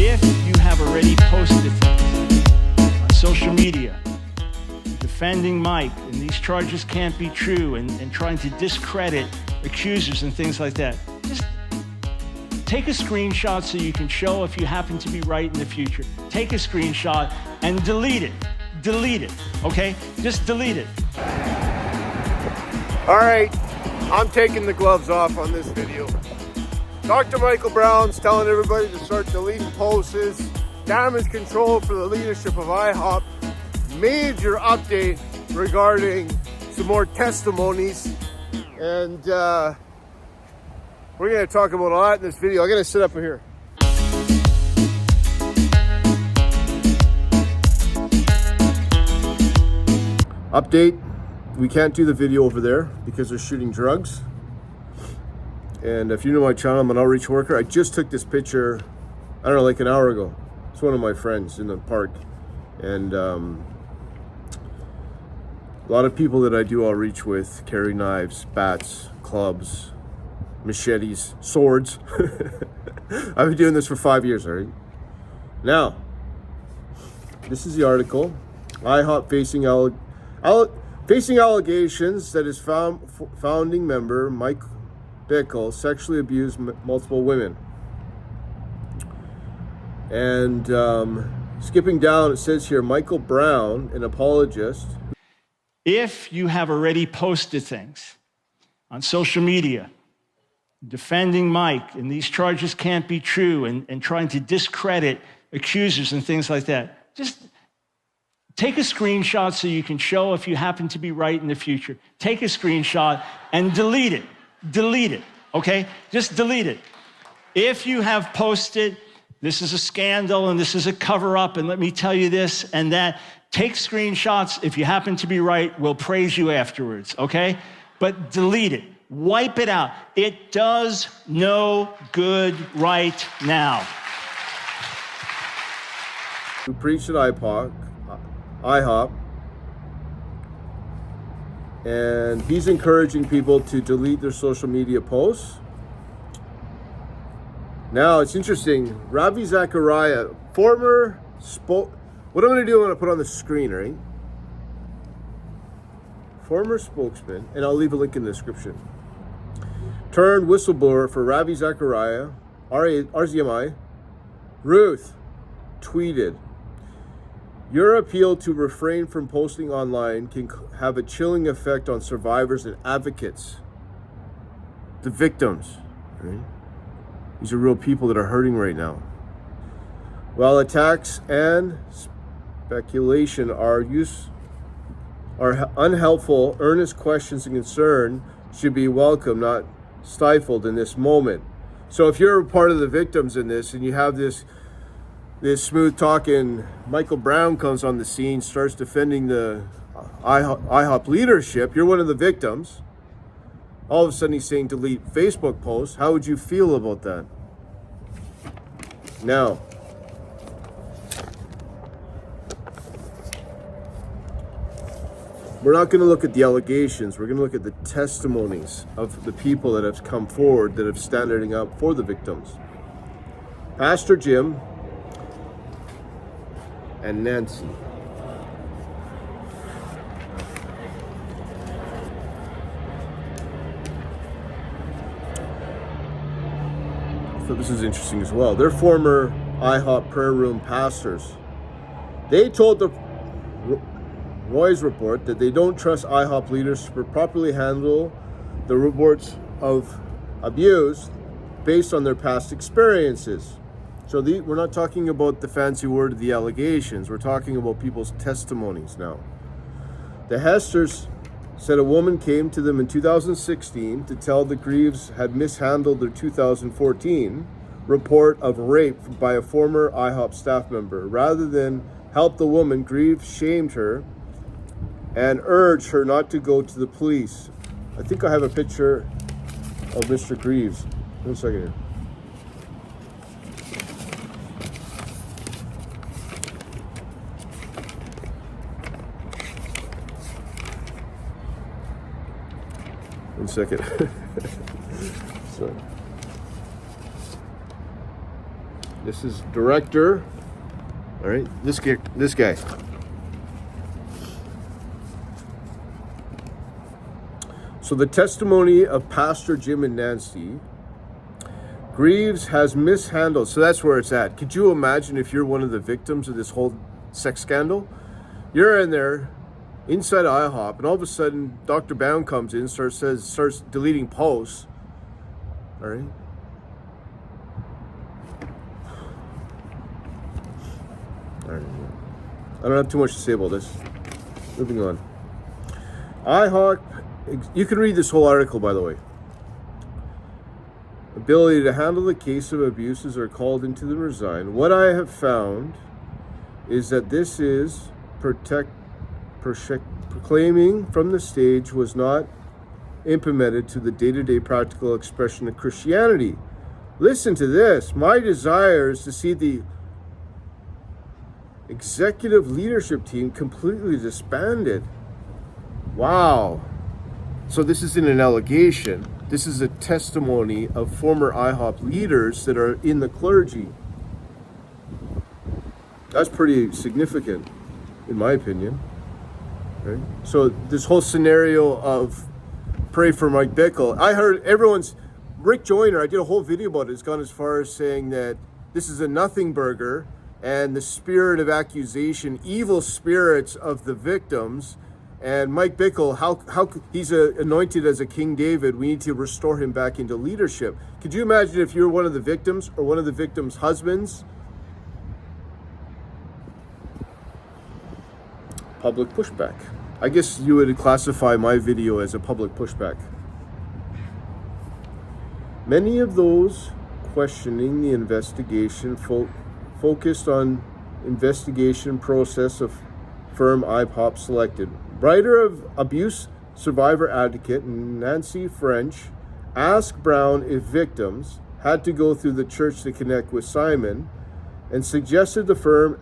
If you have already posted things on social media defending Mike, and these charges can't be true, and trying to discredit accusers and things like that, just take a screenshot so you can show if you happen to be right in the future. Take a screenshot and delete it. Delete it, okay? Just delete it. All right, I'm taking the gloves off on this video. Dr. Michael Brown's telling everybody to start deleting posts. Damage control for the leadership of IHOP. Major update regarding some more testimonies. And we're going to talk about a lot in this video. I'm going to sit up here. Update. We can't do the video over there because they're shooting drugs. And if you know my channel, I'm an outreach worker. I just took this picture, I don't know, like an hour ago. It's one of my friends in the park. And a lot of people that I do outreach with carry knives, bats, clubs, machetes, swords. I've been doing this for 5 years already. Now, this is the article. IHOP facing allegations that his founding member, Mike Bickle, sexually abused multiple women. And skipping down, it says here, Michael Brown, an apologist. If you have already posted things on social media defending Mike, and these charges can't be true, and trying to discredit accusers and things like that, just take a screenshot so you can show if you happen to be right in the future. Take a screenshot and delete it. Delete it, okay? Just delete it. If you have posted, this is a scandal and this is a cover-up, and let me tell you this and that, take screenshots. If you happen to be right, we'll praise you afterwards, okay? But delete it. Wipe it out. It does no good right now. Who preached at IHOP, and he's encouraging people to delete their social media posts. Now, it's interesting. Ravi Zachariah, former what I'm going to do, I'm going to put on the screen, right? Former spokesman, and I'll leave a link in the description, turned whistleblower for Ravi Zachariah, RZMI, Ruth, tweeted, "Your appeal to refrain from posting online can have a chilling effect on survivors and advocates, the victims." Right? These are real people that are hurting right now. While attacks and speculation are unhelpful, earnest questions and concern should be welcomed, not stifled in this moment. So if you're a part of the victims in this, and you have this smooth talking Michael Brown comes on the scene, starts defending the IHOP leadership, you're one of the victims. All of a sudden he's saying delete Facebook posts. How would you feel about that? Now, we're not going to look at the allegations. We're going to look at the testimonies of the people that have come forward, that have standing up for the victims. Pastor Jim and Nancy. So this is interesting as well. They're former IHOP prayer room pastors. They told the Roy's report that they don't trust IHOP leaders to properly handle the reports of abuse based on their past experiences. So we're not talking about the fancy word of the allegations. We're talking about people's testimonies now. The Hesters said a woman came to them in 2016 to tell the Greaves had mishandled their 2014 report of rape by a former IHOP staff member. Rather than help the woman, Greaves shamed her and urged her not to go to the police. I think I have a picture of Mr. Greaves. One second here. One second. So, This is director. All right, this guy. So the testimony of Pastor Jim and Nancy. Greaves has mishandled. So that's where it's at. Could you imagine if you're one of the victims of this whole sex scandal? You're in there inside IHOP, and all of a sudden Dr. Brown comes in, starts deleting posts. All right. All right. I don't have too much to say about this. Moving on. IHOP. You can read this whole article, by the way. Ability to handle the case of abuses are called into the resign. What I have found is that this is proclaiming from the stage was not implemented to the day-to-day practical expression of Christianity. Listen to this. My desire is to see the executive leadership team completely disbanded. Wow. So this isn't an allegation. This is a testimony of former IHOP leaders that are in the clergy. That's pretty significant, in my opinion. Right? So this whole scenario of pray for Mike Bickle, I heard Rick Joyner, I did a whole video about it, has gone as far as saying that this is a nothing burger and the spirit of accusation, evil spirits of the victims. And Mike Bickle, how he's anointed as a King David, we need to restore him back into leadership. Could you imagine if you're one of the victims or one of the victims' husbands? Public pushback. I guess you would classify my video as a public pushback. Many of those questioning the investigation focused on investigation process of firm IHOP selected. Writer of abuse survivor advocate Nancy French asked Brown if victims had to go through the church to connect with Simon and suggested the firm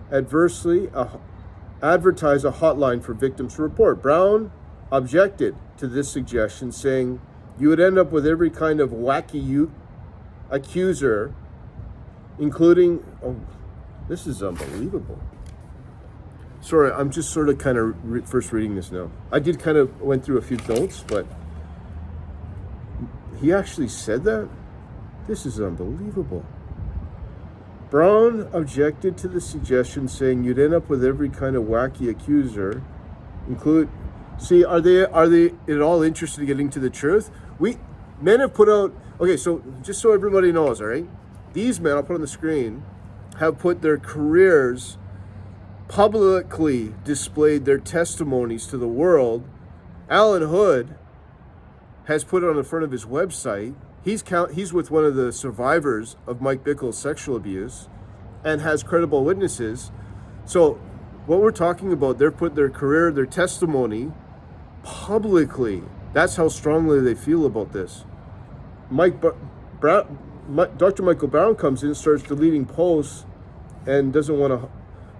adversely advertise a hotline for victims to report. Brown objected to this suggestion, saying you would end up with every kind of wacky accuser, including, this is unbelievable. Sorry, I'm just sort of kind of first reading this now. I did kind of went through a few notes, but he actually said that? This is unbelievable. Brown objected to the suggestion, saying you'd end up with every kind of wacky accuser, are they at all interested in getting to the truth? Men have put out, okay, so just so everybody knows, all right? These men, I'll put on the screen, have put their careers, publicly displayed their testimonies to the world. Alan Hood has put it on the front of his website. He's with one of the survivors of Mike Bickle's sexual abuse and has credible witnesses. So what we're talking about, they've put their career, their testimony publicly. That's how strongly they feel about this. Dr. Michael Brown comes in, starts deleting posts and doesn't want to.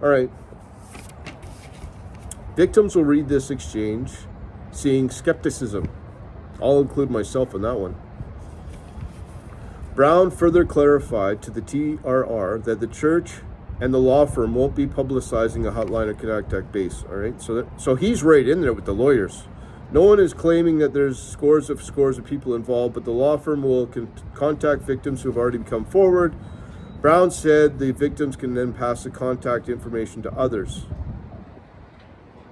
All right. Victims will read this exchange, seeing skepticism. I'll include myself in that one. Brown further clarified to the TRR that the church and the law firm won't be publicizing a hotline or contact base. All right, so he's right in there with the lawyers. No one is claiming that there's scores of people involved, but the law firm will contact victims who have already come forward. Brown said the victims can then pass the contact information to others.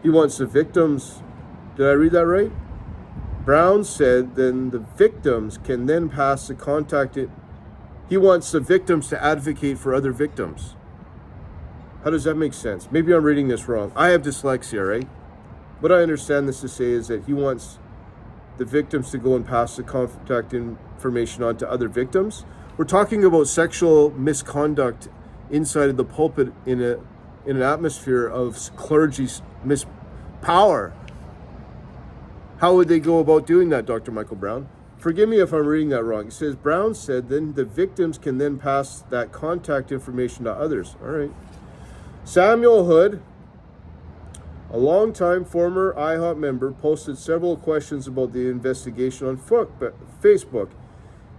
He wants the victims. Did I read that right? Brown said then the victims can then pass the contact. He wants the victims to advocate for other victims. How does that make sense? Maybe I'm reading this wrong. I have dyslexia, right? What I understand this to say is that he wants the victims to go and pass the contact information on to other victims. We're talking about sexual misconduct inside of the pulpit in an atmosphere of clergy power. How would they go about doing that, Dr. Michael Brown? Forgive me if I'm reading that wrong. It says, Brown said, then the victims can then pass that contact information to others. All right. Samuel Hood, a longtime former IHOP member, posted several questions about the investigation on Facebook.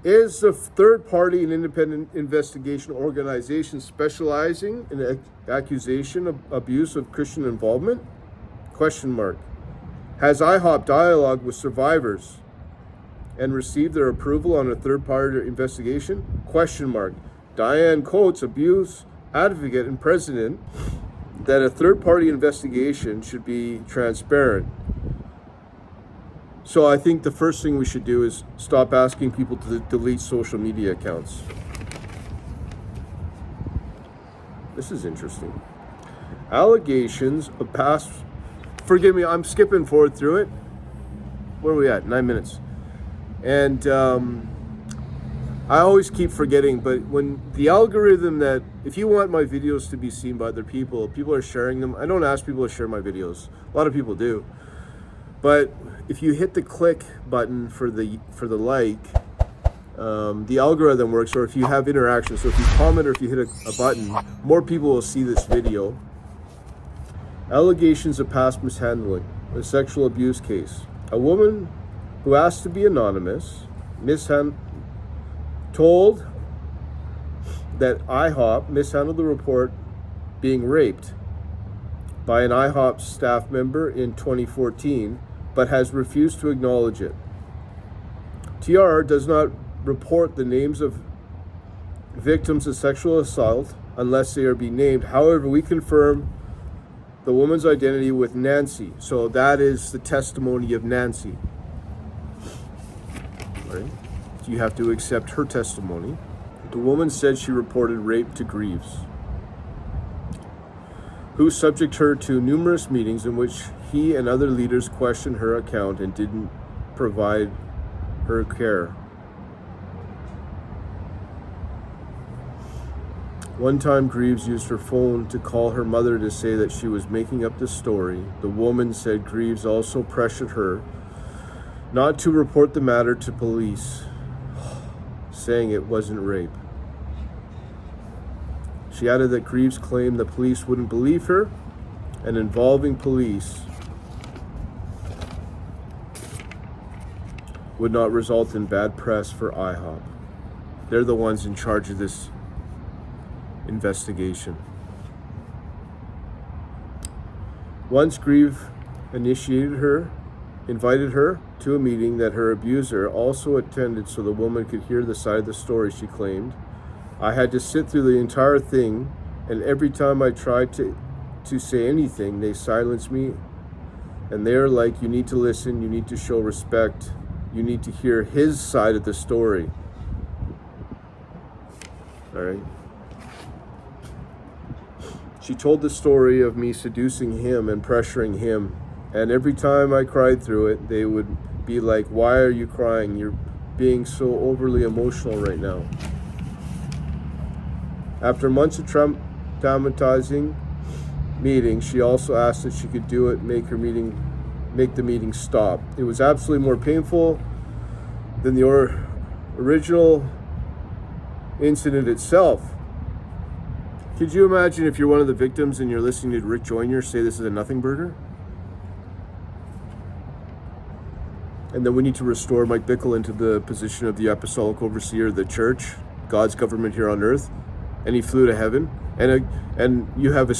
Is the third party an independent investigation organization specializing in accusation of abuse of Christian involvement? Question mark. Has IHOP dialogue with survivors and received their approval on a third party investigation? Question mark. Diane Coates, abuse advocate and president, that a third party investigation should be transparent. So I think the first thing we should do is stop asking people to delete social media accounts. This is interesting. Allegations of past, forgive me, I'm skipping forward through it. Where are we at? 9 minutes. And I always keep forgetting, but when the algorithm that, if you want my videos to be seen by other people, people are sharing them. I don't ask people to share my videos. A lot of people do. But if you hit the click button for the like, the algorithm works, or if you have interaction. So if you comment or if you hit a button, more people will see this video. Allegations of past mishandling, a sexual abuse case. A woman who asked to be anonymous, told that IHOP mishandled the report being raped by an IHOP staff member in 2014, but has refused to acknowledge it. TR does not report the names of victims of sexual assault unless they are being named. However, we confirm the woman's identity with Nancy. So that is the testimony of Nancy. Right? So you have to accept her testimony. The woman said she reported rape to Greaves, who subject her to numerous meetings in which he and other leaders questioned her account and didn't provide her care. One time, Greaves used her phone to call her mother to say that she was making up the story. The woman said Greaves also pressured her not to report the matter to police, saying it wasn't rape. She added that Greaves claimed the police wouldn't believe her, and involving police would not result in bad press for IHOP. They're the ones in charge of this investigation. Once Greaves invited her to a meeting that her abuser also attended so the woman could hear the side of the story, she claimed. I had to sit through the entire thing, and every time I tried to say anything, they silenced me. And they're like, you need to listen, you need to show respect, you need to hear his side of the story. All right. She told the story of me seducing him and pressuring him. And every time I cried through it, they would be like, why are you crying? You're being so overly emotional right now. After months of traumatizing meetings, she also asked if she could do it, make the meeting stop. It was absolutely more painful than the original incident itself. Could you imagine if you're one of the victims and you're listening to Rick Joyner say this is a nothing burger? And then we need to restore Mike Bickle into the position of the apostolic overseer of the church, God's government here on earth, and he flew to heaven. And you have a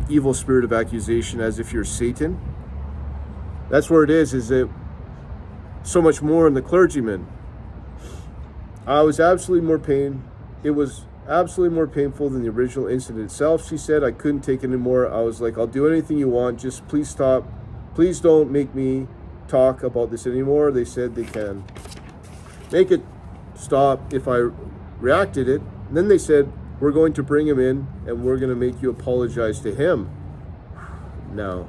evil spirit of accusation as if you're Satan. That's where it is that so much more in the clergyman. I was absolutely more pain. It was absolutely more painful than the original incident itself. She said, I couldn't take it anymore. I was like, I'll do anything you want. Just please stop. Please don't make me talk about this anymore. They said they can make it stop if I reacted it. And then they said, we're going to bring him in and we're going to make you apologize to him. Now,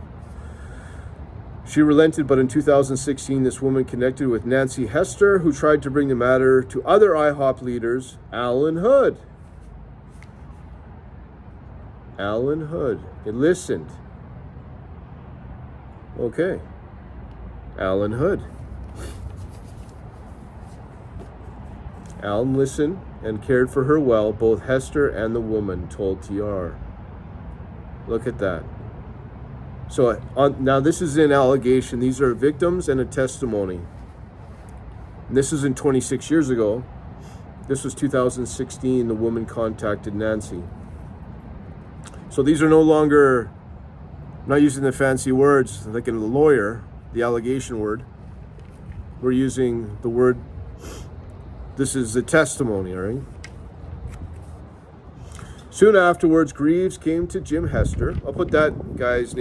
she relented, but in 2016, this woman connected with Nancy Hester, who tried to bring the matter to other IHOP leaders, Alan Hood. Alan Hood. It listened. Okay. Alan Hood. Alan listened and cared for her well, both Hester and the woman, told TR. Look at that. So now this is an allegation. These are victims and a testimony. And this is in 26 years ago. This was 2016. The woman contacted Nancy. So these are no longer, I'm not using the fancy words like in a lawyer, the allegation word. We're using the word, this is a testimony, all right? Soon afterwards, Greaves came to Jim Hester. I'll put that guy's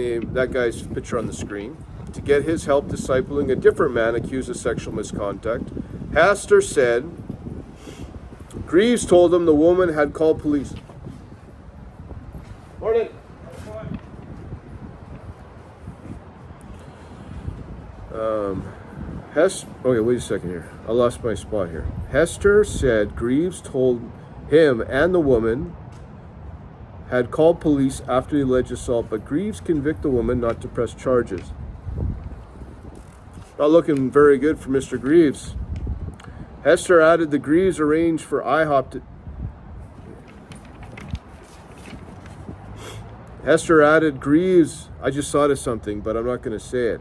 picture on the screen, to get his help discipling a different man accused of sexual misconduct. Hester said, Greaves told him the woman had called police. Morning. Okay, wait a second here. I lost my spot here. Hester said Greaves told him and the woman had called police after the alleged assault, but Greaves convicted the woman not to press charges. Not looking very good for Mr. Greaves. Hester added the Greaves arranged for IHOP to... Hester added Greaves... I just thought of something, but I'm not going to say it.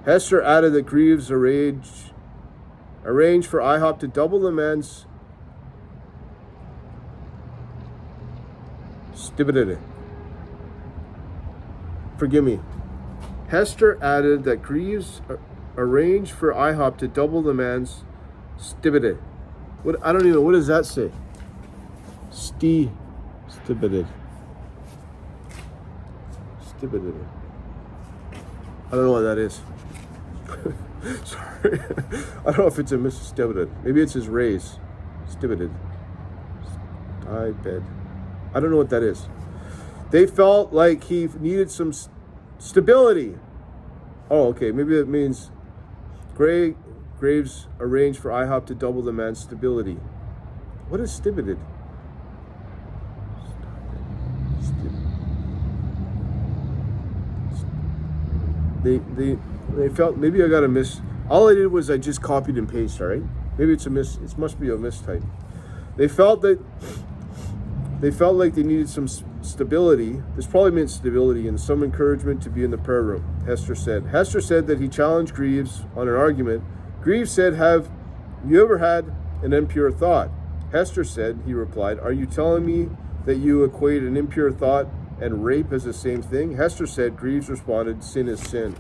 Hester added that Greaves arranged for IHOP to double the man's stupidity. Forgive me. Hester added that Greaves arranged for IHOP to double the man's stupidity. What? I don't even know. What does that say? Stupidity. Stupidity. I don't know what that is. Sorry. I don't know if it's a Mr. Stupidity. Maybe it's his raise. Stupidity. I bet. I don't know what that is. They felt like he needed some stability. Oh, okay. Maybe it means Greaves arranged for IHOP to double the man's stability. What is stupidity? They felt, maybe I got a miss. All I did was I just copied and pasted, all right? Maybe it's a miss. It must be a mistype. They felt like they needed some stability. This probably meant stability and some encouragement to be in the prayer room, Hester said. Hester said that he challenged Greaves on an argument. Greaves said, have you ever had an impure thought? Hester said, he replied, are you telling me that you equate an impure thought and rape as the same thing? Hester said. Greaves responded, sin is sin.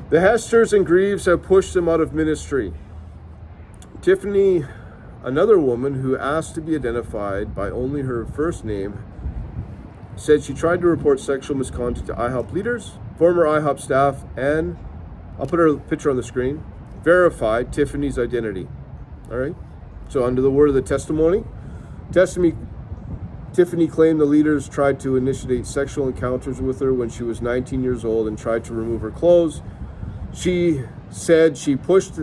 The Hesters and Greaves have pushed him out of ministry. Tiffany, another woman who asked to be identified by only her first name, said she tried to report sexual misconduct to IHOP leaders, former IHOP staff, and I'll put her picture on the screen, verified Tiffany's identity. All right? So under the word of the testimony, Tiffany claimed the leaders tried to initiate sexual encounters with her when she was 19 years old and tried to remove her clothes. She said she pushed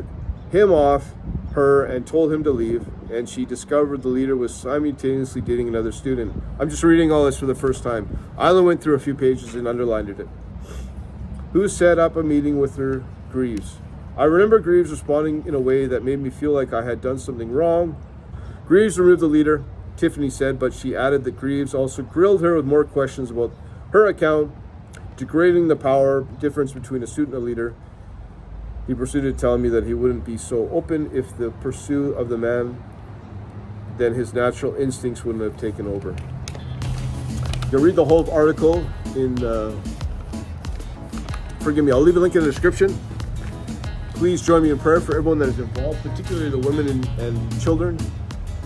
him off her and told him to leave, and she discovered the leader was simultaneously dating another student. I'm just reading all this for the first time. I only went through a few pages and underlined it. Who set up a meeting with her? Greaves. I remember Greaves responding in a way that made me feel like I had done something wrong. Greaves removed the leader, Tiffany said, but she added that Greaves also grilled her with more questions about her account, degrading the power difference between a student and a leader. He proceeded to tell me that he wouldn't be so open if the pursuit of the man, then his natural instincts wouldn't have taken over. You'll read the whole article in, forgive me, I'll leave a link in the description. Please join me in prayer for everyone that is involved, particularly the women and children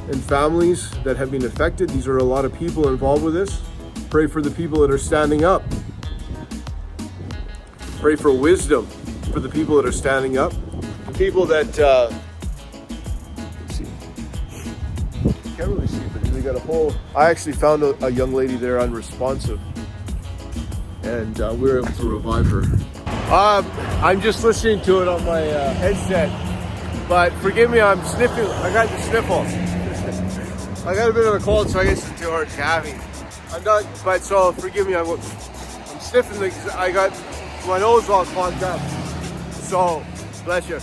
and families that have been affected. These are a lot of people involved with this. Pray for the people that are standing up. Pray for wisdom for the people that are standing up. The people that, let's see, can't really see, but they got a whole, I actually found a young lady there unresponsive, and we were able to revive her. I'm just listening to it on my headset, but forgive me, I'm sniffing. I got the sniffles. I got a bit of a cold, so I guess it's too hard to have me. I'm not, but so forgive me. I'm sniffing because I got my nose all clogged up. So bless you.